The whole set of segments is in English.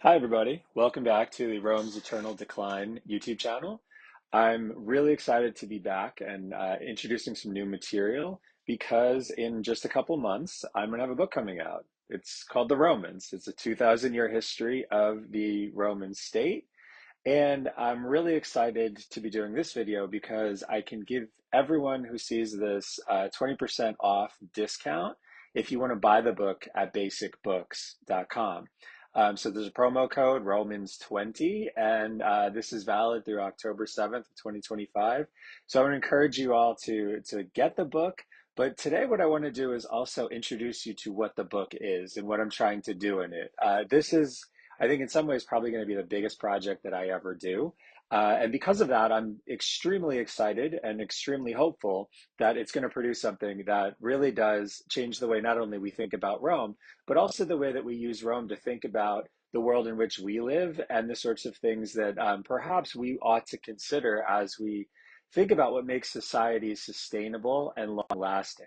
Hi, everybody. Welcome back to the Rome's Eternal Decline YouTube channel. I'm really excited to be back and introducing some new material because in just a couple months, I'm going to have a book coming out. It's called The Romans. It's a 2,000-year history of the Roman state. And I'm really excited to be doing this video because I can give everyone who sees this 20% off discount if you want to buy the book at basicbooks.com. So there's a promo code Romans20, and this is valid through October 7th of 2025. So I want to encourage you all to get the book. But today, what I want to do is also introduce you to what the book is and what I'm trying to do in it. This is I think in some ways probably going to be the biggest project that I ever do. And because of that, I'm extremely excited and extremely hopeful that it's going to produce something that really does change the way not only we think about Rome, but also the way that we use Rome to think about the world in which we live and the sorts of things that perhaps we ought to consider as we think about what makes society sustainable and long lasting.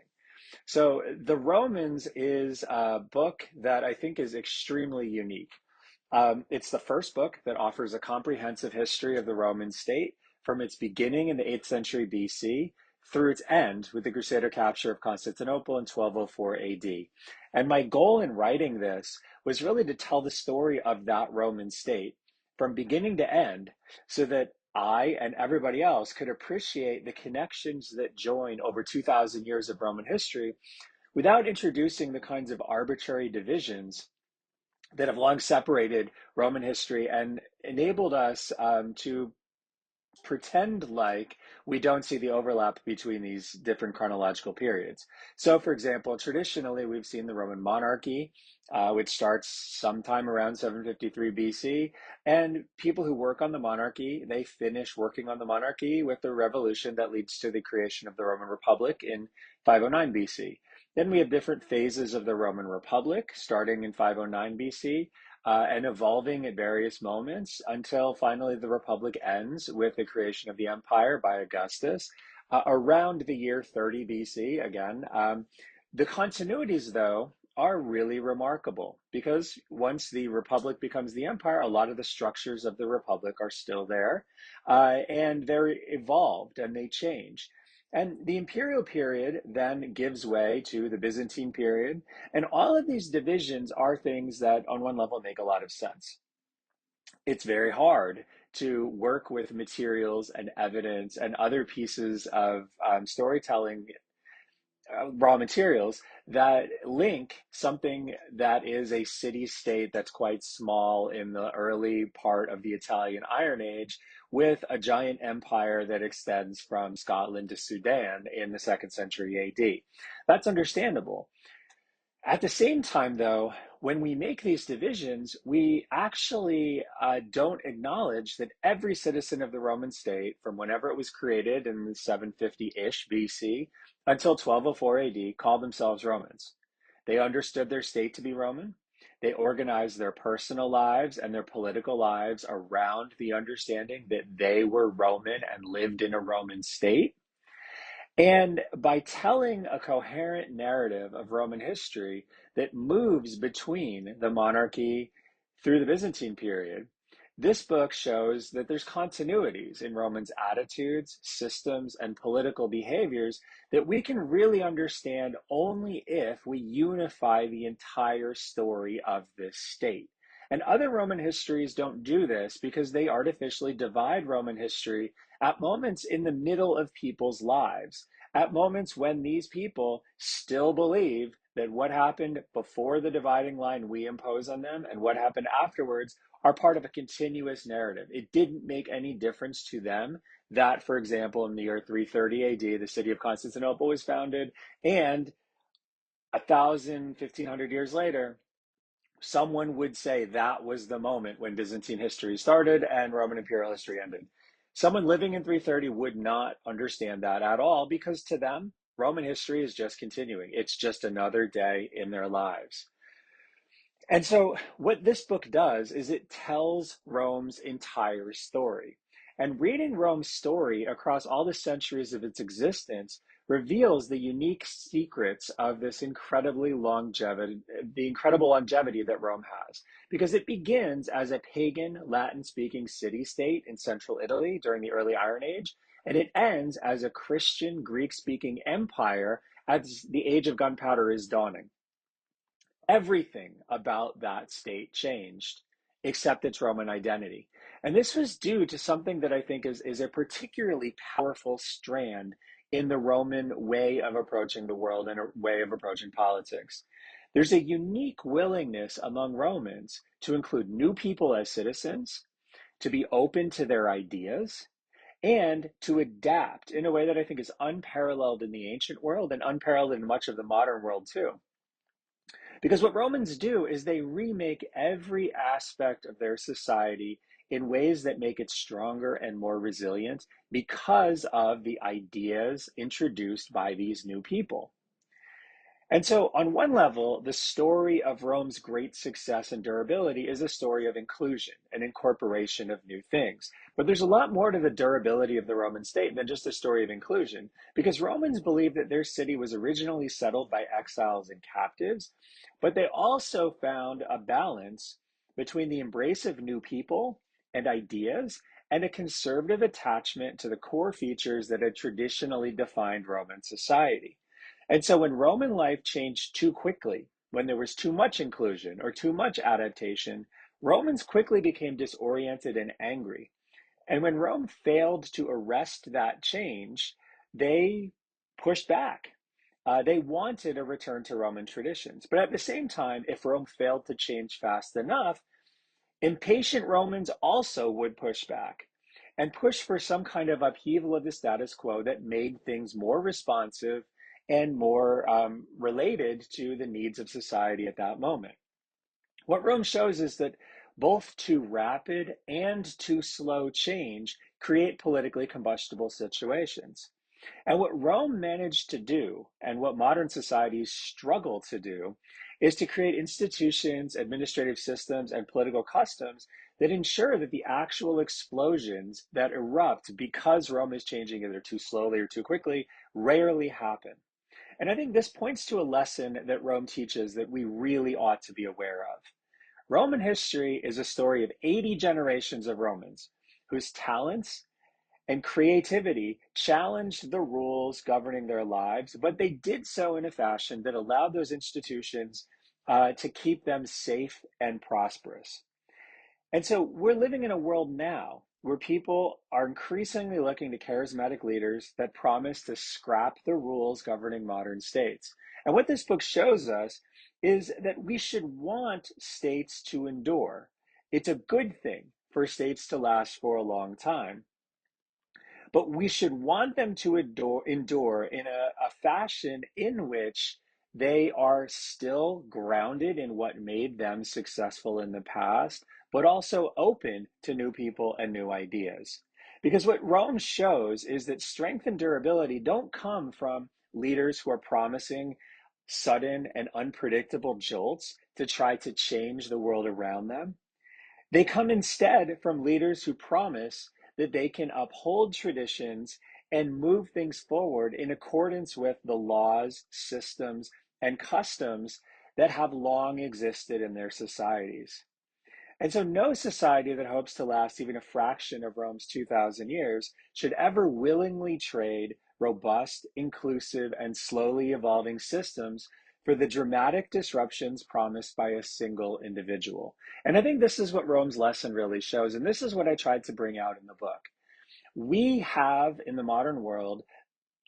So, The Romans is a book that I think is extremely unique. It's the first book that offers a comprehensive history of the Roman state from its beginning in the 8th century BC through its end with the Crusader capture of Constantinople in 1204 AD. And my goal in writing this was really to tell the story of that Roman state from beginning to end so that I and everybody else could appreciate the connections that join over 2,000 years of Roman history without introducing the kinds of arbitrary divisions that have long separated Roman history and enabled us to pretend like we don't see the overlap between these different chronological periods. So, for example, traditionally we've seen the Roman monarchy, which starts sometime around 753 BC, and people who work on the monarchy, they finish working on the monarchy with the revolution that leads to the creation of the Roman Republic in 509 BC. Then we have different phases of the Roman Republic, starting in 509 BC, and evolving at various moments until finally the Republic ends with the creation of the empire by Augustus around the year 30 BC. Again, the continuities, though, are really remarkable because once the Republic becomes the empire, a lot of the structures of the Republic are still there and they're evolved and they change. And the imperial period then gives way to the Byzantine period, and all of these divisions are things that, on one level, make a lot of sense. It's very hard to work with materials and evidence and other pieces of storytelling raw materials that link something that is a city state that's quite small in the early part of the Italian Iron Age with a giant empire that extends from Scotland to Sudan in the second century AD. That's understandable. At the same time, though, when we make these divisions, we actually don't acknowledge that every citizen of the Roman state, from whenever it was created in the 750-ish BC until 1204 AD, called themselves Romans. They understood their state to be Roman. They organized their personal lives and their political lives around the understanding that they were Roman and lived in a Roman state. And by telling a coherent narrative of Roman history that moves between the monarchy through the Byzantine period, this book shows that there's continuities in Romans' attitudes, systems, and political behaviors that we can really understand only if we unify the entire story of this state. And other Roman histories don't do this because they artificially divide Roman history at moments in the middle of people's lives, at moments when these people still believe that what happened before the dividing line we impose on them and what happened afterwards are part of a continuous narrative. It didn't make any difference to them that, for example, in the year 330 AD, the city of Constantinople was founded, and 1,500 years later, someone would say that was the moment when Byzantine history started and Roman imperial history ended. Someone living in 330 would not understand that at all because to them, Roman history is just continuing. It's just another day in their lives. And so, what this book does is it tells Rome's entire story. And reading Rome's story across all the centuries of its existence reveals the unique secrets of this the incredible longevity that Rome has. Because it begins as a pagan Latin speaking city state in central Italy during the early Iron Age, and it ends as a Christian Greek speaking empire as the age of gunpowder is dawning. Everything about that state changed except its Roman identity. And this was due to something that I think is a particularly powerful strand in the Roman way of approaching the world and a way of approaching politics. There's a unique willingness among Romans to include new people as citizens, to be open to their ideas, and to adapt in a way that I think is unparalleled in the ancient world and unparalleled in much of the modern world too. Because what Romans do is they remake every aspect of their society in ways that make it stronger and more resilient because of the ideas introduced by these new people. And so, on one level, the story of Rome's great success and durability is a story of inclusion and incorporation of new things. But there's a lot more to the durability of the Roman state than just a story of inclusion, because Romans believed that their city was originally settled by exiles and captives, but they also found a balance between the embrace of new people and ideas and a conservative attachment to the core features that had traditionally defined Roman society. And so when Roman life changed too quickly, when there was too much inclusion or too much adaptation, Romans quickly became disoriented and angry. And when Rome failed to arrest that change, they pushed back. They wanted a return to Roman traditions. But at the same time, if Rome failed to change fast enough, impatient Romans also would push back and push for some kind of upheaval of the status quo that made things more responsive and more related to the needs of society at that moment. What Rome shows is that both too rapid and too slow change create politically combustible situations. And what Rome managed to do, and what modern societies struggle to do, is to create institutions, administrative systems, and political customs that ensure that the actual explosions that erupt because Rome is changing either too slowly or too quickly rarely happen. And I think this points to a lesson that Rome teaches that we really ought to be aware of. Roman history is a story of 80 generations of Romans whose talents and creativity challenged the rules governing their lives, but they did so in a fashion that allowed those institutions to keep them safe and prosperous. And so we're living in a world now where people are increasingly looking to charismatic leaders that promise to scrap the rules governing modern states. And what this book shows us is that we should want states to endure. It's a good thing for states to last for a long time, but we should want them to endure in a fashion in which they are still grounded in what made them successful in the past, but also open to new people and new ideas. Because what Rome shows is that strength and durability don't come from leaders who are promising sudden and unpredictable jolts to try to change the world around them. They come instead from leaders who promise that they can uphold traditions and move things forward in accordance with the laws, systems, and customs that have long existed in their societies. And so, no society that hopes to last even a fraction of Rome's 2,000 years should ever willingly trade robust, inclusive, and slowly evolving systems for the dramatic disruptions promised by a single individual. And I think this is what Rome's lesson really shows. And this is what I tried to bring out in the book. We have in the modern world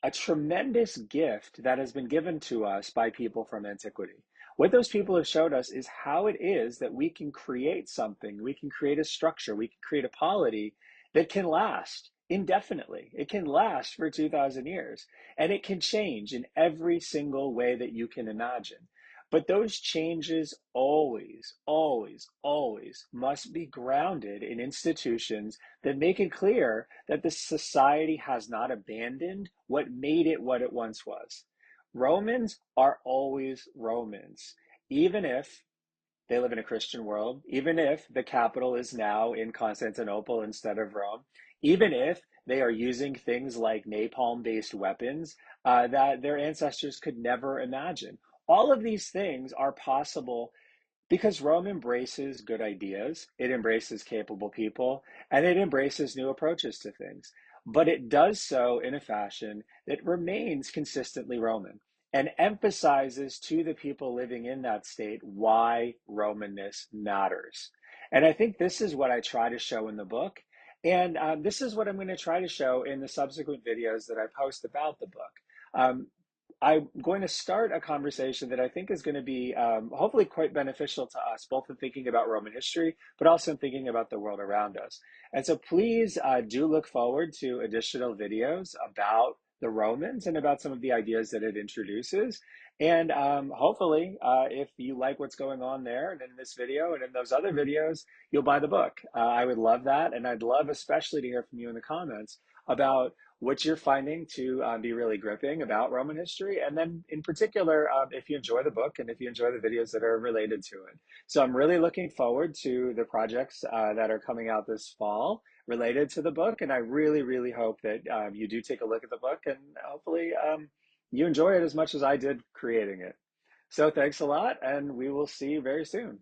a tremendous gift that has been given to us by people from antiquity. What those people have showed us is how it is that we can create something, we can create a structure, we can create a polity that can last indefinitely. It can last for 2,000 years, and it can change in every single way that you can imagine. But those changes always, always, always must be grounded in institutions that make it clear that the society has not abandoned what made it what it once was. Romans are always Romans, even if they live in a Christian world, even if the capital is now in Constantinople instead of Rome, even if They are using things like napalm-based weapons that their ancestors could never imagine. All of these things are possible because Rome embraces good ideas, it embraces capable people, and it embraces new approaches to things. But it does so in a fashion that remains consistently Roman and emphasizes to the people living in that state why Romanness matters. And I think this is what I try to show in the book. And this is what I'm going to try to show in the subsequent videos that I post about the book. Um, I'm going to start a conversation that I think is going to be hopefully quite beneficial to us, both in thinking about Roman history, but also in thinking about the world around us. And so please do look forward to additional videos about the Romans and about some of the ideas that it introduces. And hopefully, if you like what's going on there and in this video and in those other videos, you'll buy the book. I would love that. And I'd love especially to hear from you in the comments about what you're finding to be really gripping about Roman history. And then, in particular, if you enjoy the book and if you enjoy the videos that are related to it. So, I'm really looking forward to the projects that are coming out this fall related to the book. And I really, really hope that you do take a look at the book and hopefully you enjoy it as much as I did creating it. So, thanks a lot, and we will see you very soon.